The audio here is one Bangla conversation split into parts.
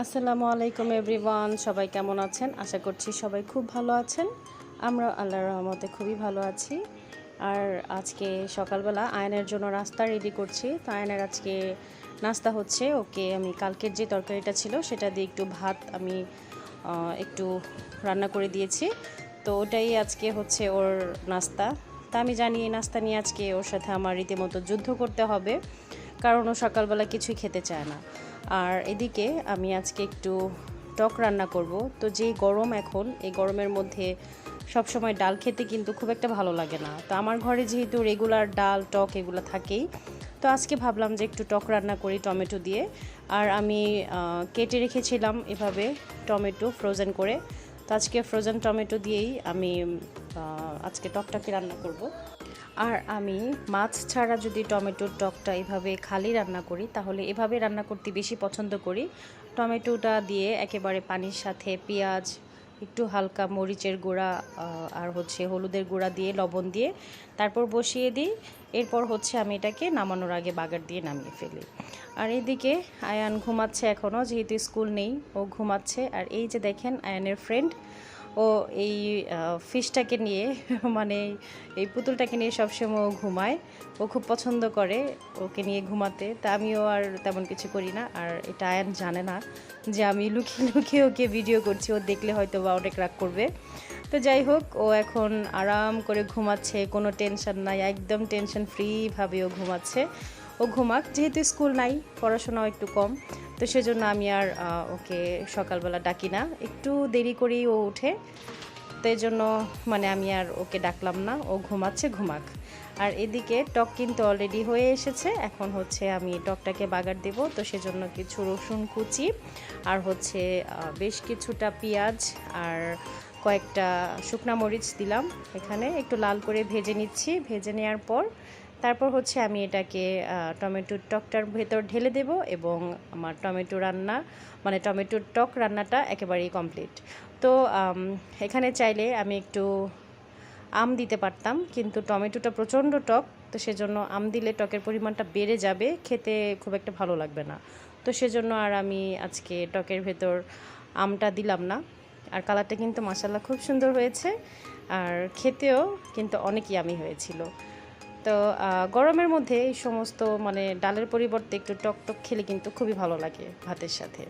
আসসালামু আলাইকুম এভরিওয়ান, সবাই কেমন আছেন? আশা করছি সবাই খুব ভালো আছেন। আমরা আল্লাহর রহমতে খুবই ভালো আছি। আর আজকে সকালবেলা আয়নের জন্য নাস্তা রেডি করছি। তো আয়নের আজকে নাস্তা হচ্ছে, ওকে আমি কালকের যে তরকারিটা ছিল সেটা দিয়ে একটু ভাত আমি একটু রান্না করে দিয়েছি। তো ওটাই আজকে হচ্ছে ওর নাস্তা। তা আমি জানি এই নাস্তা নিয়ে আজকে ওর সাথে আমার রীতিমতো যুদ্ধ করতে হবে, কারণ ও সকালবেলা কিছুই খেতে চায় না। আর এদিকে আমি আজকে একটু টক রান্না করব। তো যেই গরম এখন, এই গরমের মধ্যে সবসময় ডাল খেতে কিন্তু খুব একটা ভালো লাগে না। তো আমার ঘরে যেহেতু রেগুলার ডাল টক এগুলো থাকেই, তো আজকে ভাবলাম যে একটু টক রান্না করি টমেটো দিয়ে। আর আমি কেটে রেখেছিলাম এভাবে টমেটো ফ্রোজেন করে। তো আজকে ফ্রোজেন টমেটো দিয়েই আমি আজকে টকটাকে রান্না করব। আর আমি মাছ ছাড়া যদি টমেটোর টকটা এভাবে খালি রান্না করি, তাহলে এভাবে রান্না করতে বেশি পছন্দ করি। টমেটোটা দিয়ে একেবারে পানির সাথে পেঁয়াজ, একটু হালকা মরিচের গুঁড়া আর হচ্ছে হলুদের গুঁড়া দিয়ে লবণ দিয়ে তারপর বসিয়ে দিই। এরপর হচ্ছে আমি এটাকে নামানোর আগে বাগার দিয়ে নামিয়ে ফেলি। আর এইদিকে আয়ান ঘুমাচ্ছে এখনও, যেহেতু স্কুল নেই, ও ঘুমাচ্ছে। আর এই যে দেখেন আয়ানের ফ্রেন্ড, ও এই ফিশটাকে নিয়ে মানে এই পুতুলটাকে নিয়ে সবসময় ও ঘুমায়। ও খুব পছন্দ করে ওকে নিয়ে ঘুমাতে। তা আমিও আর তেমন কিছু করি না। আর এটা আয়ান জানে না যে আমি লুকিয়ে লুকিয়ে ওকে ভিডিও করছি। ও দেখলে হয়তো বা অনেক রাগ করবে। তো যাই হোক, ও এখন আরাম করে ঘুমাচ্ছে, কোনো টেনশন নাই, একদম টেনশন ফ্রিভাবে ও ঘুমাচ্ছে। ও ঘুমাক, যেহেতু স্কুল নাই, পড়াশোনাও একটু কম, তো সেজন্য আমি আর ওকে সকালবেলা ডাকি না, একটু দেরি করেই ও উঠে। তো এই জন্য মানে আমি আর ওকে ডাকলাম না, ও ঘুমাচ্ছে, ঘুমাক। আর এদিকে টক কিন্তু অলরেডি হয়ে এসেছে। এখন হচ্ছে আমি টকটাকে বাগার দেব। তো সেজন্য কিছু রসুন কুচি আর হচ্ছে বেশ কিছুটা পেঁয়াজ আর কয়েকটা শুকনা মরিচ দিলাম। এখানে একটু লাল করে ভেজে নিচ্ছি। ভেজে নেওয়ার পর তারপর হচ্ছে আমি এটাকে টমেটোর টকটার ভেতর ঢেলে দেব, এবং আমার টমেটো রান্না মানে টমেটোর টক রান্নাটা একেবারেই কমপ্লিট। তো এখানে চাইলে আমি একটু আম দিতে পারতাম, কিন্তু টমেটোটা প্রচণ্ড টক, তো সেজন্য আম দিলে টকের পরিমাণটা বেড়ে যাবে, খেতে খুব একটা ভালো লাগবে না। তো সেজন্য আর আমি আজকে টকের ভেতর আমটা দিলাম না। আর কালারটা কিন্তু মাশাআল্লাহ খুব সুন্দর হয়েছে, আর খেতেও কিন্তু অনেক ইয়ামি হয়েছিল। তো গরমের মধ্যে এই সমস্ত মানে ডালের পরিবর্তে একটু টক টক খেলে কিন্তু খুবই ভালো লাগে ভাতের সাথে।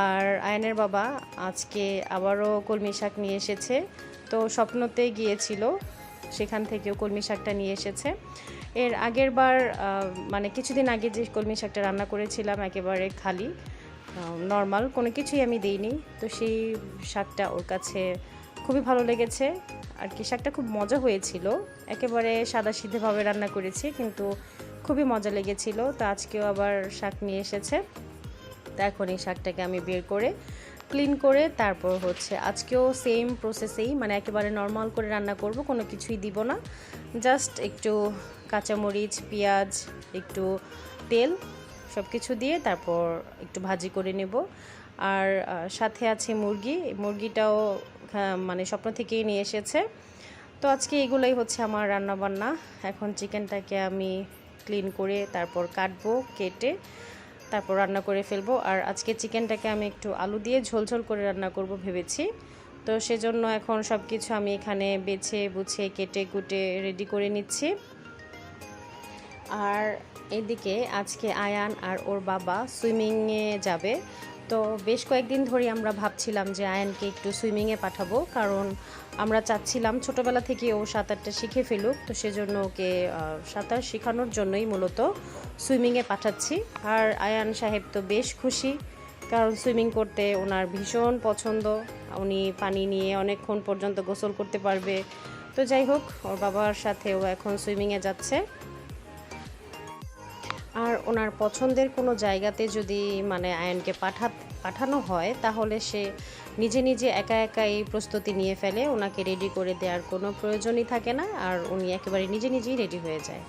আর আয়নের বাবা আজকে আবারও কলমি শাক নিয়ে এসেছে। তো স্বপ্নতে গিয়েছিল, সেখান থেকেও কলমি শাকটা নিয়ে এসেছে। এর আগের বার মানে কিছুদিন আগে যে কলমি শাকটা রান্না করেছিলাম একেবারে খালি নর্মাল, কোনো কিছুই আমি দিইনি। তো সেই শাকটা ওর কাছে খুবই ভালো লেগেছে আর কি। শাকটা খুব মজা হয়েছিল, একেবারে সাদাসিধেভাবে রান্না করেছি, কিন্তু খুবই মজা লেগেছিল। তো আজকেও আবার শাক নিয়ে এসেছে। তো এখন এই শাকটাকে আমি বের করে ক্লিন করে তারপর হচ্ছে আজকেও সেম প্রসেসেই মানে একেবারে নর্মাল করে রান্না করব, কোনো কিছুই দিব না। জাস্ট একটু কাঁচামরিচ, পেঁয়াজ, একটু তেল, সব কিছু দিয়ে তারপর একটু ভাজি করে নেব। আর সাথে আছে মুরগি, মুরগিটাও মানে স্বপ্ন থেকেই নিয়ে এসেছে। তো আজকে এগুলোই হচ্ছে আমার রান্নাবান্না। এখন চিকেনটাকে আমি ক্লিন করে তারপর কাটবো, কেটে তারপর রান্না করে ফেলবো। আর আজকে চিকেনটাকে আমি একটু আলু দিয়ে ঝোল করে রান্না করব ভেবেছি। তো সেজন্য এখন সব কিছু আমি এখানে বেছে বুছে কেটে কুটে রেডি করে নিচ্ছি। আর এদিকে আজকে আয়ান আর ওর বাবা সুইমিংয়ে যাবে। তো বেশ কয়েকদিন ধরেই আমরা ভাবছিলাম যে আয়ানকে একটু সুইমিংয়ে পাঠাবো, কারণ আমরা চাচ্ছিলাম ছোটোবেলা থেকে ও সাঁতারটা শিখে ফেলুক। তো সেজন্য ওকে সাঁতার শেখানোর জন্যই মূলত সুইমিংয়ে পাঠাচ্ছি। আর আয়ান সাহেব তো বেশ খুশি, কারণ সুইমিং করতে ওনার ভীষণ পছন্দ। উনি পানি নিয়ে অনেকক্ষণ পর্যন্ত গোসল করতে পারবে। তো যাই হোক, ওর বাবার সাথে ও এখন সুইমিংয়ে যাচ্ছে। আর ওনার পছন্দের কোনো জায়গাতে যদি মানে আয়নকে পাঠানো হয়, তাহলে সে নিজে নিজে একা একাই প্রস্তুতি নিয়ে ফেলে, ওনাকে রেডি করে দেওয়ার কোনো প্রয়োজনই থাকে না। আর উনি একেবারে নিজে নিজেই রেডি হয়ে যায়।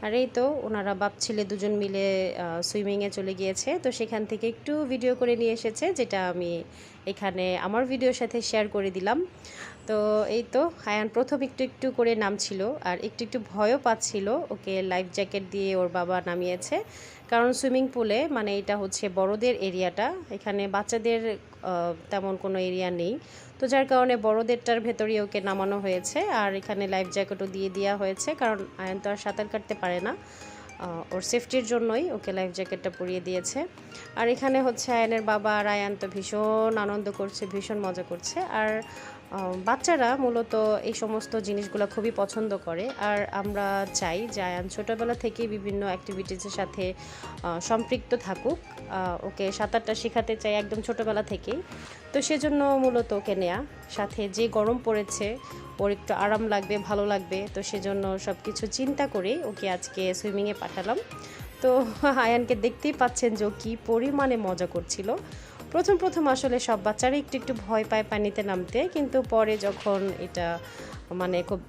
আর এই তো ওনারা বাপ ছেলে দুজন মিলে সুইমিংয়ে চলে গিয়েছে। তো সেখান থেকে একটু ভিডিও করে নিয়ে এসেছে, যেটা আমি এখানে আমার ভিডিওর সাথে শেয়ার করে দিলাম। তো এই তো আয়ান প্রথম একটু একটু করে নামছিল, আর একটু একটু ভয়ও পাচ্ছিল। ওকে লাইফ জ্যাকেট দিয়ে ওর বাবা নামিয়েছে, কারণ সুইমিং পুলে মানে এটা হচ্ছে বড়দের এরিয়াটা, এখানে বাচ্চাদের তেমন কোনো এরিয়া নেই। তো যার কারণে বড়দেরটার ভেতরেই ওকে নামানো হয়েছে, আর এখানে লাইফ জ্যাকেটও দিয়ে দেওয়া হয়েছে, কারণ আয়ান তো আর সাঁতার কাটতে পারে না। ওর সেফটির জন্যই ওকে লাইফ জ্যাকেটটা পরিয়ে দিয়েছে। আর এখানে হচ্ছে আয়ানের বাবা আর আয়ান তো ভীষণ আনন্দ করছে, ভীষণ মজা করছে। আর বাচ্চারা মূলত এই সমস্ত জিনিসগুলো খুবই পছন্দ করে, আর আমরা চাই যে আয়ান ছোটোবেলা থেকেই বিভিন্ন অ্যাক্টিভিটিসের সাথে সম্পৃক্ত থাকুক। ওকে সাঁতারটা শেখাতে চাই একদম ছোটোবেলা থেকেই। তো সেজন্য মূলত ওকে নেয়া, সাথে যে গরম পড়েছে ওর একটু আরাম লাগবে, ভালো লাগবে, তো সেজন্য সব কিছু চিন্তা করেই ওকে আজকে সুইমিংয়ে পাঠালাম। তো আয়ানকে দেখতেই পাচ্ছেন যে ও কী পরিমাণে মজা করছিল। প্রথম আসলে সব বাচ্চারা একটু ভয় পায় পানিতে নামতে, কিন্তু পরে যখন এটা মানে খুব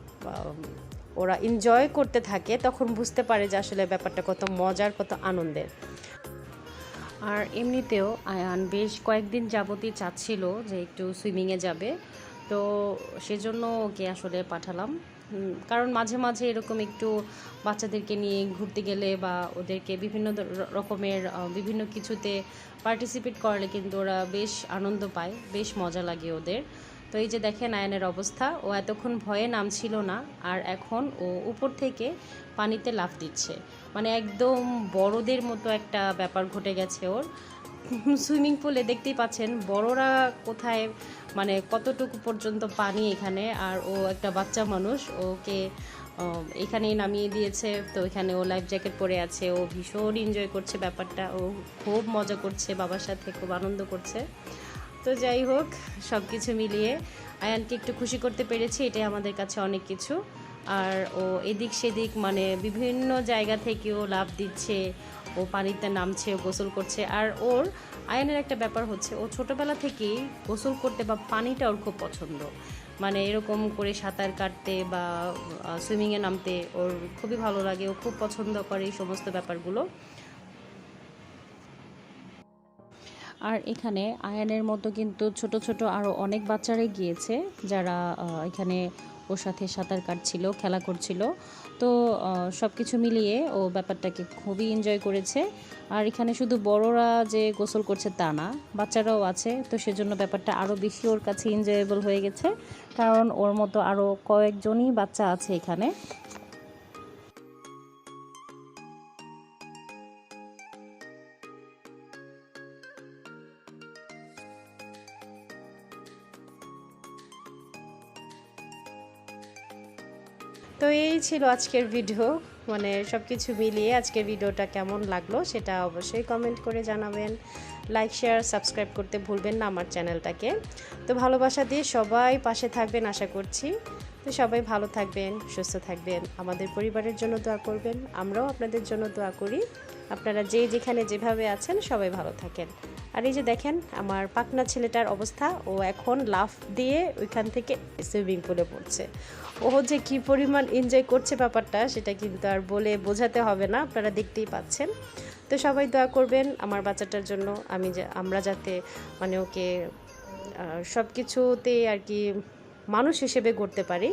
ওরা এনজয় করতে থাকে তখন বুঝতে পারে যে আসলে ব্যাপারটা কত মজার, কত আনন্দের। আর এমনিতেও আয়ান বেশ কয়েকদিন যাবতই চাচ্ছিল যে একটু সুইমিংয়ে যাবে, তো সেজন্য ওকে আসলে পাঠালাম। কারণ মাঝে মাঝে এরকম একটু বাচ্চাদেরকে নিয়ে ঘুরতে গেলে বা ওদেরকে বিভিন্ন রকমের বিভিন্ন কিছুতে পার্টিসিপেট করলে কিন্তু ওরা বেশ আনন্দ পায়, বেশ মজা লাগে ওদের। তো এই যে দেখেন আয়ানের অবস্থা, ও এতক্ষণ ভয়ে নামছিল না, আর এখন ও উপর থেকে পানিতে লাফ দিচ্ছে, মানে একদম বড়দের মতো একটা ব্যাপার ঘটে গেছে ওর। সুইমিং পুলে দেখতেই পাচ্ছেন বড়রা কোথায়, মানে কতটুকু পর্যন্ত পানি এখানে, আর ও একটা বাচ্চা মানুষ, ওকে এখানেই নামিয়ে দিয়েছে। তো এখানে ও লাইফ জ্যাকেট পরে আছে, ও ভীষণ এনজয় করছে ব্যাপারটা, ও খুব মজা করছে, বাবার সাথে খুব আনন্দ করছে। তো যাই হোক, সব কিছু মিলিয়ে আয়ানকে একটু খুশি করতে পেরেছি, এটাই আমাদের কাছে অনেক কিছু। আর ও এদিক সেদিক মানে বিভিন্ন জায়গা থেকেও লাফ দিচ্ছে, ও পানিতে নামছে, গোসল করছে। আর ওর আয়ানের একটা ব্যাপার হচ্ছে, ও ছোটোবেলা থেকেই গোসল করতে বা পানিটা ওর খুব পছন্দ, মানে এরকম করে সাঁতার কাটতে বা সুইমিংয়ে নামতে ওর খুবই ভালো লাগে, ও খুব পছন্দ করে এই সমস্ত ব্যাপারগুলো। আর এখানে আয়ানের মতো কিন্তু ছোট ছোট আরও অনেক বাচ্চারাই গিয়েছে, যারা এখানে ওর সাথে সাঁতার কাটছিল, খেলা করছিল। তো সব কিছু মিলিয়ে ও ব্যাপারটাকে খুবই এনজয় করেছে। আর এখানে শুধু বড়রা যে গোসল করছে তা না, বাচ্চারাও আছে, তো সেজন্য ব্যাপারটা আরও বেশি ওর কাছে এনজয়েবল হয়ে গেছে, কারণ ওর মতো আরও কয়েকজনই বাচ্চা আছে এখানে। তো এই ছিল আজকের ভিডিও, মানে সব কিছু মিলিয়ে আজকের ভিডিওটা কেমন লাগলো সেটা অবশ্যই কমেন্ট করে জানাবেন। লাইক শেয়ার সাবস্ক্রাইব করতে ভুলবেন না আমার চ্যানেলটাকে। তো ভালোবাসা দিয়ে সবাই পাশে থাকবেন আশা করছি। তো সবাই ভালো থাকবেন, সুস্থ থাকবেন, আমাদের পরিবারের জন্য দোয়া করবেন, আমরাও আপনাদের জন্য দোয়া করি। আপনারা যে যেখানে যেভাবে আছেন সবাই ভালো থাকেন। আর এই যে দেখেন আমার পাকনা ছেলেটার অবস্থা, ও এখন লাফ দিয়ে ওইখান থেকে সুইমিং পুলে পড়ছে। ও যে কী পরিমাণ এনজয় করছে ব্যাপারটা সেটা কিন্তু আর বলে বোঝাতে হবে না, আপনারা দেখতেই পাচ্ছেন। তো সবাই দোয়া করবেন আমার বাচ্চাটার জন্য, আমরা যাতে মানে ওকে সব কিছুতে আর কি মানুষ হিসেবে গড়তে পারি।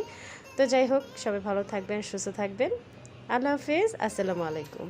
তো যাই হোক, সবাই ভালো থাকবেন, সুস্থ থাকবেন। আল্লাহ হাফেজ, আসসালামু আলাইকুম।